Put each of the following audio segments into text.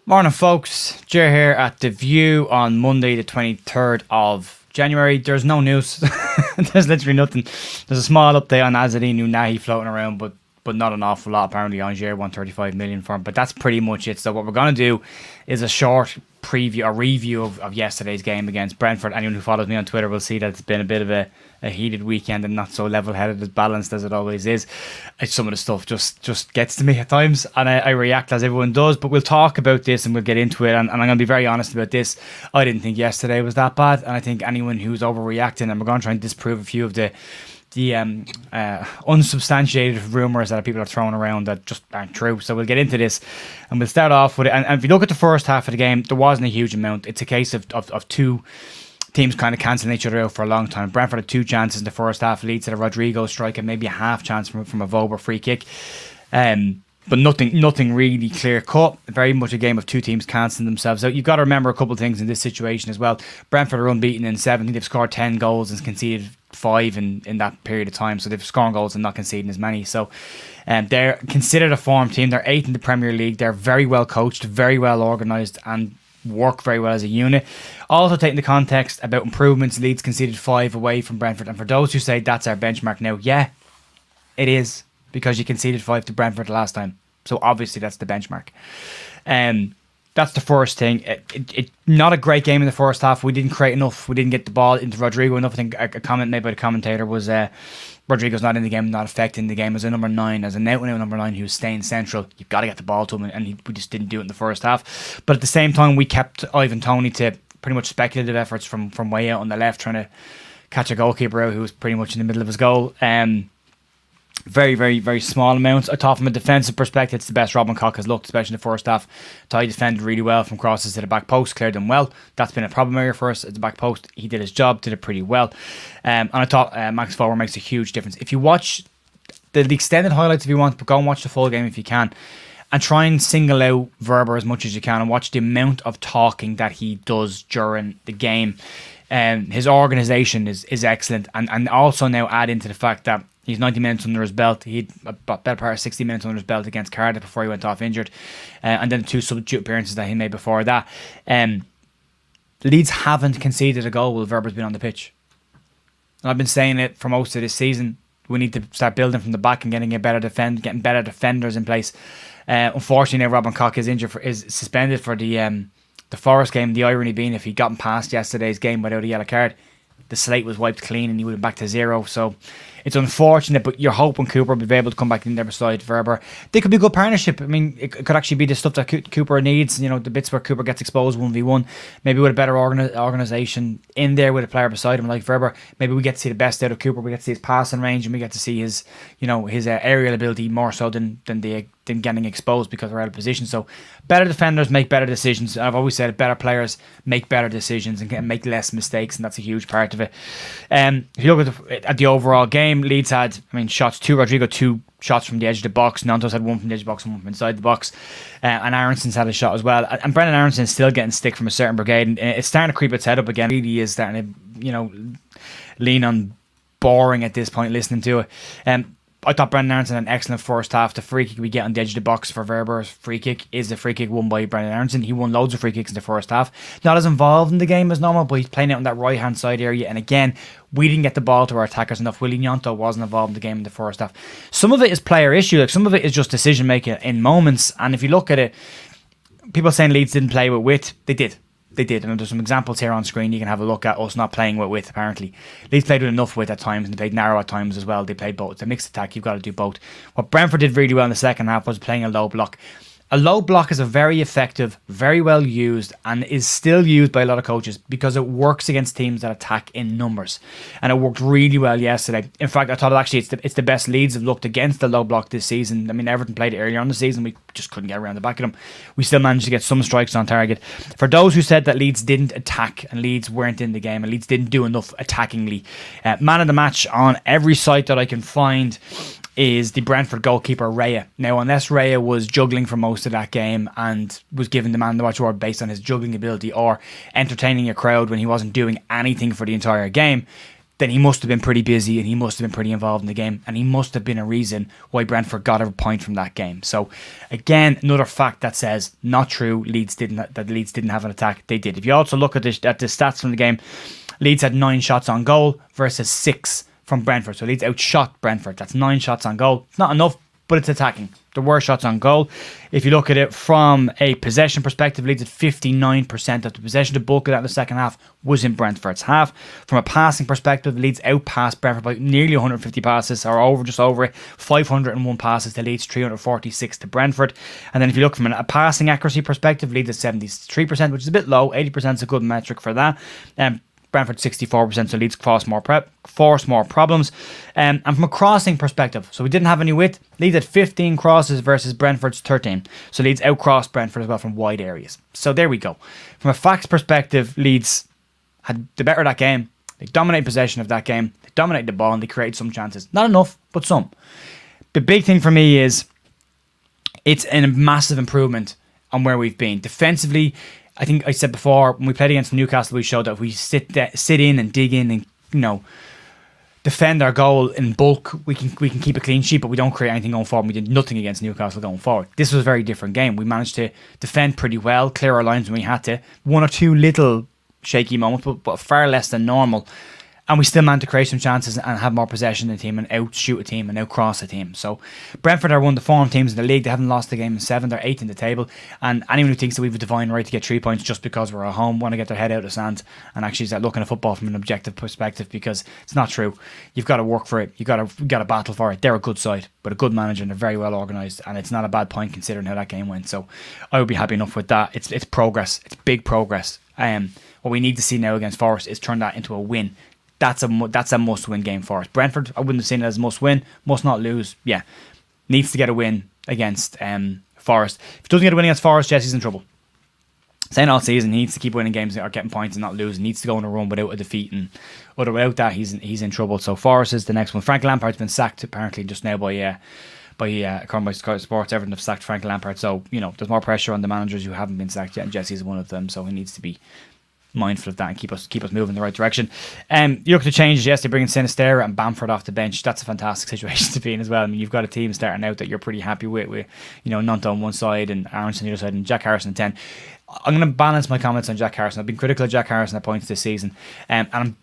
Morning, folks. Jer here at The View on Monday, the 23rd of January. There's no news. There's literally nothing. There's a small update on Azadine Unahi floating around, but not an awful lot. Apparently, Angers 135 million for him. But that's pretty much it. So what we're going to do is a short preview, a review of yesterday's game against Brentford. Anyone who follows me on Twitter will see that it's been a bit of a heated weekend and not so level-headed, as balanced as it always is. Some of the stuff just gets to me at times, and I react as everyone does. But we'll talk about this and we'll get into it. And I'm going to be very honest about this. I didn't think yesterday was that bad, and I think anyone who's overreacting, and we're going to try and disprove a few of the unsubstantiated rumours that people are throwing around that just aren't true. So we'll get into this and we'll start off with it. And if you look at the first half of the game, there wasn't a huge amount. It's a case of two teams kind of cancelling each other out for a long time. Brentford had two chances in the first half. Leeds had a Rodrigo strike and maybe a half chance from a Vober free kick. But nothing really clear cut. Very much a game of two teams cancelling themselves out. You've got to remember a couple of things in this situation as well. Brentford are unbeaten in 7. They've scored 10 goals and conceded 5 in that period of time. So they've scored goals and not conceding as many. So they're considered a form team. They're 8th in the Premier League. They're very well coached, very well organised, and work very well as a unit. Also taking the context about improvements, Leeds conceded 5 away from Brentford. And for those who say that's our benchmark now, yeah, it is. Because you conceded 5 to Brentford last time. So obviously that's the benchmark. That's the first thing. It not a great game in the first half. We didn't create enough. We didn't get the ball into Rodrigo enough. I think a comment made by the commentator was Rodrigo's not in the game, not affecting the game as a number 9, as a out-and-out number 9 who's staying central. You've got to get the ball to him, and we just didn't do it in the first half. But at the same time, we kept Ivan Toney to pretty much speculative efforts from way out on the left, trying to catch a goalkeeper out who was pretty much in the middle of his goal. Very, very, very small amounts. I thought from a defensive perspective, it's the best Robin Koch has looked, especially in the first half. He defended really well from crosses to the back post, cleared them well. That's been a problem area for us at the back post. He did his job, did it pretty well. And I thought Max Forward makes a huge difference. If you watch the extended highlights if you want, but go and watch the full game if you can. And try and single out Verber as much as you can and watch the amount of talking that he does during the game. His organisation is excellent. And also now add into the fact that he's 90 minutes under his belt. He had a better part of 60 minutes under his belt against Cardiff before he went off injured. And then the 2 substitute appearances that he made before that. Leeds haven't conceded a goal while Verber's been on the pitch. And I've been saying it for most of this season. We need to start building from the back and getting better defenders in place. Unfortunately, now Robin Koch is is suspended for the Forest game. The irony being, if he'd gotten past yesterday's game without a yellow card, the slate was wiped clean and he would have been back to 0. So it's unfortunate, but you're hoping Cooper will be able to come back in there beside Verber. They could be a good partnership. I mean, it could actually be the stuff that Cooper needs. You know, the bits where Cooper gets exposed 1v1. Maybe with a better organisation in there with a player beside him like Verber. Maybe we get to see the best out of Cooper. We get to see his passing range and we get to see his aerial ability more so than getting exposed because we're out of position. So better defenders make better decisions. I've always said better players make better decisions and make less mistakes, and that's a huge part of it. If you look at the overall game, Leeds had, shots. 2 Rodrigo, 2 shots from the edge of the box. Nantos had 1 from the edge of the box and 1 from inside the box. And Aronson's had a shot as well. And Brendan Aronson's still getting stick from a certain brigade. And it's starting to creep its head up again. It really is starting to, lean on boring at this point, listening to it. I thought Brendan Aronson had an excellent first half. The free kick we get on the edge of the box for Verber's free kick is the free kick won by Brendan Aronson. He won loads of free kicks in the first half. Not as involved in the game as normal, but he's playing out on that right hand side area. And again, we didn't get the ball to our attackers enough. Willie Gnonto wasn't involved in the game in the first half. Some of it is player issue. Like some of it is just decision making in moments. And if you look at it, people saying Leeds didn't play with wit. They did. They did, and there's some examples here on screen you can have a look at us not playing with width, apparently. Leeds played with enough width at times, and they played narrow at times as well. They played both. It's a mixed attack, you've got to do both. What Brentford did really well in the second half was playing a low block. A low block is a very effective, very well used, and is still used by a lot of coaches because it works against teams that attack in numbers. And it worked really well yesterday. In fact, I thought it's the best Leeds have looked against the low block this season. Everton played it earlier on the season. We just couldn't get around the back of them. We still managed to get some strikes on target. For those who said that Leeds didn't attack and Leeds weren't in the game and Leeds didn't do enough attackingly, man of the match on every site that I can find is the Brentford goalkeeper Raya. Now, unless Raya was juggling for most of that game and was given the man of the match award based on his juggling ability or entertaining a crowd when he wasn't doing anything for the entire game, then he must have been pretty busy and he must have been pretty involved in the game, and he must have been a reason why Brentford got a point from that game. So again, another fact that says not true. Leeds didn't have an attack. They did. If you also look at the stats from the game, Leeds had 9 shots on goal versus 6 from Brentford. So Leeds outshot Brentford. That's 9 shots on goal. It's not enough, but it's attacking. There were shots on goal. If you look at it from a possession perspective, Leeds at 59% of the possession. The bulk of that in the second half was in Brentford's half. From a passing perspective, Leeds outpassed Brentford by nearly 150 passes, or just over it. 501 passes to Leeds, 346 to Brentford. And then if you look from a passing accuracy perspective, Leeds at 73%, which is a bit low. 80% is a good metric for that. Brentford 64%, so Leeds force more problems. And from a crossing perspective, so we didn't have any width. Leeds had 15 crosses versus Brentford's 13. So Leeds outcrossed Brentford as well from wide areas. So there we go. From a facts perspective, Leeds had the better of that game. They dominated possession of that game. They dominated the ball and they created some chances. Not enough, but some. The big thing for me is it's a massive improvement on where we've been. Defensively, I think I said before, when we played against Newcastle, we showed that if we sit in and dig in and, defend our goal in bulk, we can keep a clean sheet, but we don't create anything going forward. We did nothing against Newcastle going forward. This was a very different game. We managed to defend pretty well, clear our lines when we had to. 1 or 2 little shaky moments, but far less than normal. And we still managed to create some chances and have more possession in the team and outshoot a team and outcross a team. So Brentford are one of the form teams in the league. They haven't lost a game in 7. They're 8th in the table. And anyone who thinks that we have a divine right to get 3 points just because we're at home want to get their head out of the sand and actually start looking at football from an objective perspective, because it's not true. You've got to work for it. You've got to battle for it. They're a good side, but a good manager, and they're very well organised. And it's not a bad point considering how that game went. So I would be happy enough with that. It's progress. It's big progress. What we need to see now against Forest is turn that into a win. That's a must-win game for us. Brentford, I wouldn't have seen it as must-win, must not lose. Yeah, needs to get a win against Forest. If he doesn't get a win against Forest, Jesse's in trouble. Saying all season, he needs to keep winning games or getting points and not losing. He needs to go on a run without a defeat, and without that, he's in trouble. So Forest is the next one. Frank Lampard's been sacked apparently just now by according to Sky Sports. Everton have sacked Frank Lampard, so there's more pressure on the managers who haven't been sacked yet, and Jesse's one of them. So he needs to be mindful of that and keep us moving in the right direction. You look at the changes yesterday, bringing Sinisterra and Bamford off the bench. That's a fantastic situation to be in as well. I mean, you've got a team starting out that you're pretty happy with Nunto on one side and Aronson on the other side and Jack Harrison at 10. I'm going to balance my comments on Jack Harrison. I've been critical of Jack Harrison at points this season, and I'm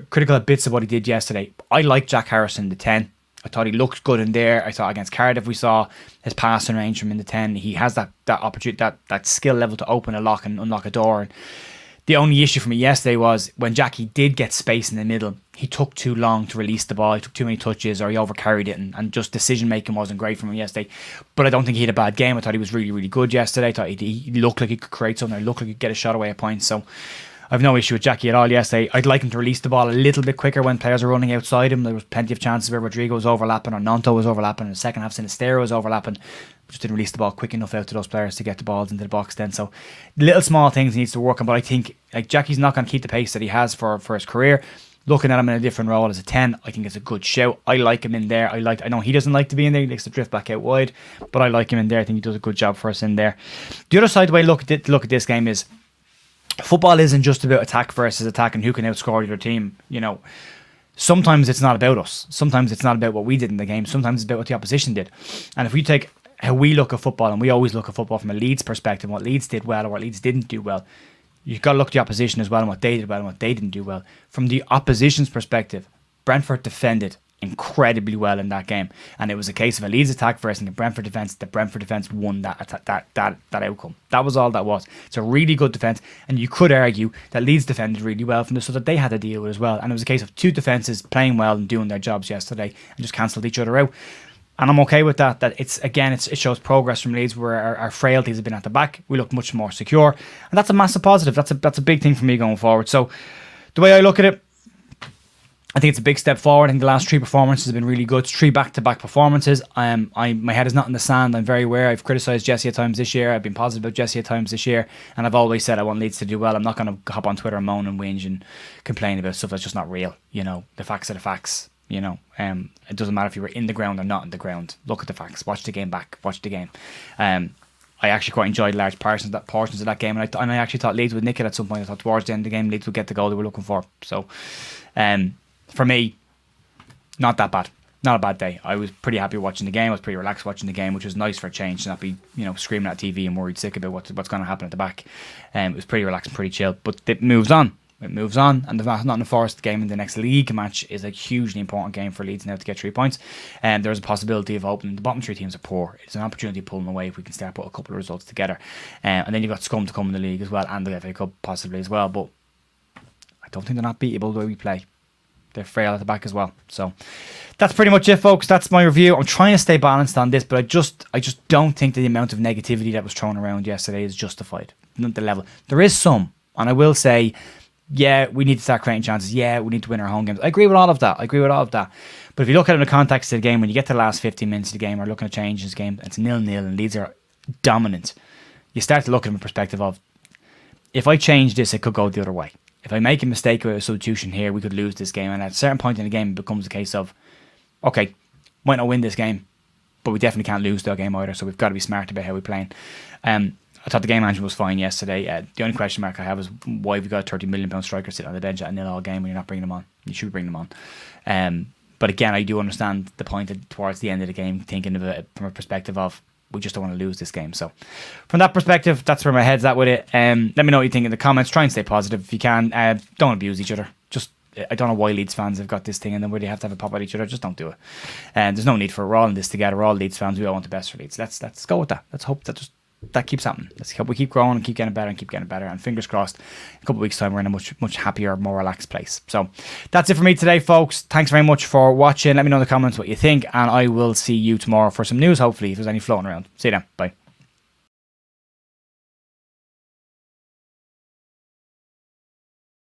critical of bits of what he did yesterday. I like Jack Harrison the 10. I thought he looked good in there. I thought against Cardiff we saw his passing range from in the 10. He has that opportunity, that skill level to open a lock and unlock a door. And the only issue for me yesterday was when Jackie did get space in the middle, he took too long to release the ball. He took too many touches, or he overcarried it, and just decision making wasn't great from him yesterday. But I don't think he had a bad game. I thought he was really, really good yesterday. I thought he looked like he could create something. He looked like he could get a shot away at points. So I've no issue with Jackie at all yesterday. I'd like him to release the ball a little bit quicker when players are running outside him. There was plenty of chances where Rodrigo was overlapping or Nonto was overlapping. In the second half, Sinisterra was overlapping. Just didn't release the ball quick enough out to those players to get the balls into the box then. So little small things he needs to work on, but I think Jackie's not going to keep the pace that he has for his career. Looking at him in a different role as a 10, I think it's a good shout. I like him in there. I know he doesn't like to be in there. He likes to drift back out wide, but I like him in there. I think he does a good job for us in there. The other side, the way I look at this game is football isn't just about attack versus attack and who can outscore the other team. Sometimes it's not about us. Sometimes it's not about what we did in the game. Sometimes it's about what the opposition did. And if we take how we look at football, and we always look at football from a Leeds perspective, what Leeds did well or what Leeds didn't do well, you've got to look at the opposition as well and what they did well and what they didn't do well. From the opposition's perspective, Brentford defended incredibly well in that game, and it was a case of a Leeds attack versus the Brentford defence. The Brentford defence won that outcome. That was all that was. It's a really good defence, and you could argue that Leeds defended really well from this, so that they had to deal with as well. And it was a case of two defences playing well and doing their jobs yesterday and just cancelled each other out. And I'm okay with that. That it shows progress from Leeds, where our frailties have been at the back. We look much more secure, and that's a massive positive. That's a big thing for me going forward. So the way I look at it, I think it's a big step forward. I think the last 3 performances have been really good. It's 3 back-to-back performances. My head is not in the sand. I'm very aware. I've criticised Jesse at times this year. I've been positive about Jesse at times this year, and I've always said I want Leeds to do well. I'm not going to hop on Twitter and moan and whinge and complain about stuff that's just not real. The facts are the facts. It doesn't matter if you were in the ground or not in the ground. Look at the facts. Watch the game back. Watch the game. I actually quite enjoyed large portions of that game, and I actually thought Leeds would nick it at some point. I thought towards the end of the game Leeds would get the goal they were looking for. So, for me, not that bad. Not a bad day. I was pretty happy watching the game. I was pretty relaxed watching the game, which was nice for a change to not be, screaming at TV and worried sick about what's going to happen at the back. It was pretty relaxed and pretty chill. But it moves on. It moves on, and the Nottingham Forest game in the next league match is a hugely important game for Leeds now to get 3 points. And there's a possibility of opening. The bottom 3 teams are poor. It's an opportunity to pull them away if we can start put a couple of results together. And then you've got Scum to come in the league as well, and the FA Cup possibly as well. But I don't think they're not beatable the way we play. They're frail at the back as well. So that's pretty much it, folks. That's my review. I'm trying to stay balanced on this, but I just don't think that the amount of negativity that was thrown around yesterday is justified. Not the level. There is some, and I will say, yeah, we need to start creating chances. Yeah, we need to win our home games. I agree with all of that. But if you look at it in the context of the game, when you get to the last 15 minutes of the game, or looking at change in this game, it's 0-0 and Leeds are dominant. You start to look at it from the perspective of, if I change this, it could go the other way. If I make a mistake with a substitution here, we could lose this game. And at a certain point in the game, it becomes a case of, okay, might not win this game, but we definitely can't lose the game either. So we've got to be smart about how we're playing. I thought the game management was fine yesterday. The only question mark I have is why have you got a £30 million striker sitting on the bench at a 0-0 game when you're not bringing them on? You should bring them on. But again, I do understand the point that towards the end of the game, thinking of it from a perspective of, we just don't want to lose this game. So from that perspective, that's where my head's at with it. Let me know what you think in the comments. Try and stay positive if you can. Don't abuse each other. I don't know why Leeds fans have got this thing and then where they have to have a pop at each other. Just don't do it. And there's no need for it. We're all in this together. We're all Leeds fans. We all want the best for Leeds. Let's go with that. Let's hope that keeps happening. Let's hope we keep growing and keep getting better. And fingers crossed, a couple of weeks' time, we're in a much happier, more relaxed place. So that's it for me today, folks. Thanks very much for watching. Let me know in the comments what you think, and I will see you tomorrow for some news, hopefully, if there's any floating around. See you then. Bye.